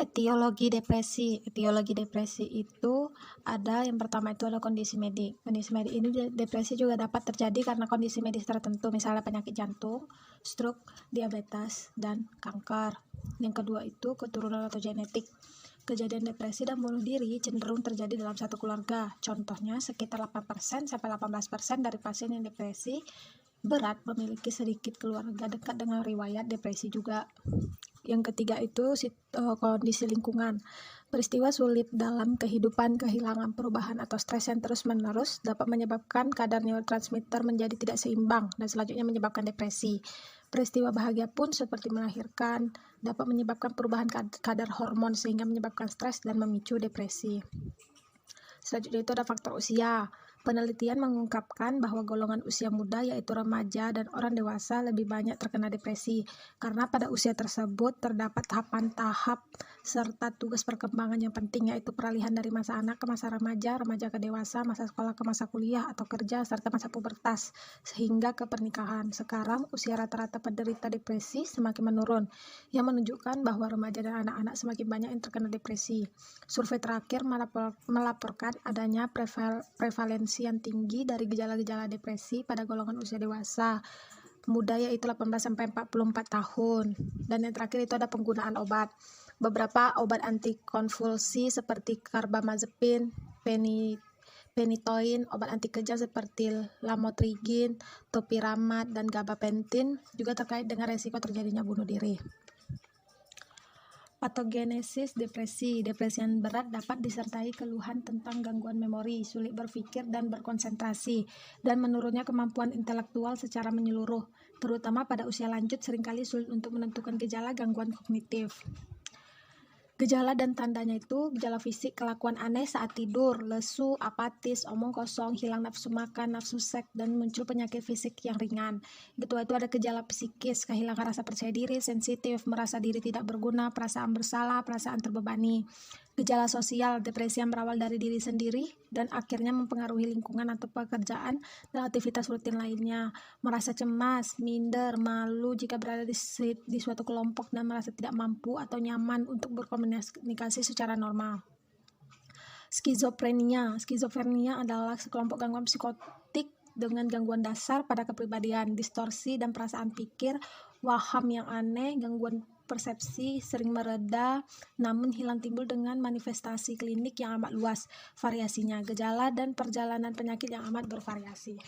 Etiologi depresi. Etiologi depresi itu ada, yang pertama itu ada kondisi medik. Kondisi medik ini depresi juga dapat terjadi karena kondisi medis tertentu, misalnya penyakit jantung, stroke, diabetes, dan kanker. Yang kedua itu keturunan atau genetik. Kejadian depresi dan bunuh diri cenderung terjadi dalam satu keluarga. Contohnya sekitar 8% sampai 18% dari pasien yang depresi berat memiliki sedikit keluarga dekat dengan riwayat depresi juga. Yang ketiga itu kondisi lingkungan. Peristiwa sulit dalam kehidupan, kehilangan, perubahan, atau stres yang terus-menerus dapat menyebabkan kadar neurotransmitter menjadi tidak seimbang dan selanjutnya menyebabkan depresi. Peristiwa bahagia pun seperti melahirkan dapat menyebabkan perubahan kadar hormon sehingga menyebabkan stres dan memicu depresi. Selanjutnya itu ada faktor usia. Penelitian mengungkapkan bahwa golongan usia muda yaitu remaja dan orang dewasa lebih banyak terkena depresi karena pada usia tersebut terdapat tahapan tahap serta tugas perkembangan yang penting, yaitu peralihan dari masa anak ke masa remaja, remaja ke dewasa, masa sekolah ke masa kuliah atau kerja, serta masa pubertas sehingga ke pernikahan. Sekarang usia rata-rata penderita depresi semakin menurun, yang menunjukkan bahwa remaja dan anak-anak semakin banyak yang terkena depresi. Survei terakhir melaporkan adanya prevalensi yang tinggi dari gejala-gejala depresi pada golongan usia dewasa muda yaitu 18-44 tahun. Dan yang terakhir itu ada penggunaan obat. Beberapa obat antikonvulsi seperti karbamazepin, phenytoin, obat anti kejang seperti lamotrigin, topiramate, dan gabapentin juga terkait dengan resiko terjadinya bunuh diri. Patogenesis depresi. Depresi yang berat dapat disertai keluhan tentang gangguan memori, sulit berpikir dan berkonsentrasi, dan menurunnya kemampuan intelektual secara menyeluruh, terutama pada usia lanjut seringkali sulit untuk menentukan gejala gangguan kognitif. Gejala dan tandanya itu gejala fisik, kelakuan aneh saat tidur, lesu, apatis, omong kosong, hilang nafsu makan, nafsu seks, dan muncul penyakit fisik yang ringan. Kedua itu ada gejala psikis, kehilangan rasa percaya diri, sensitif, merasa diri tidak berguna, perasaan bersalah, perasaan terbebani. Gejala sosial, depresi yang berawal dari diri sendiri dan akhirnya mempengaruhi lingkungan atau pekerjaan dan aktivitas rutin lainnya. Merasa cemas, minder, malu jika berada di suatu kelompok dan merasa tidak mampu atau nyaman untuk berkomunikasi secara normal. Skizofrenia. Skizofrenia adalah sekelompok gangguan psikotik dengan gangguan dasar pada kepribadian, distorsi dan perasaan pikir, waham yang aneh, gangguan persepsi sering mereda namun hilang timbul dengan manifestasi klinik yang amat luas variasinya, gejala dan perjalanan penyakit yang amat bervariasi.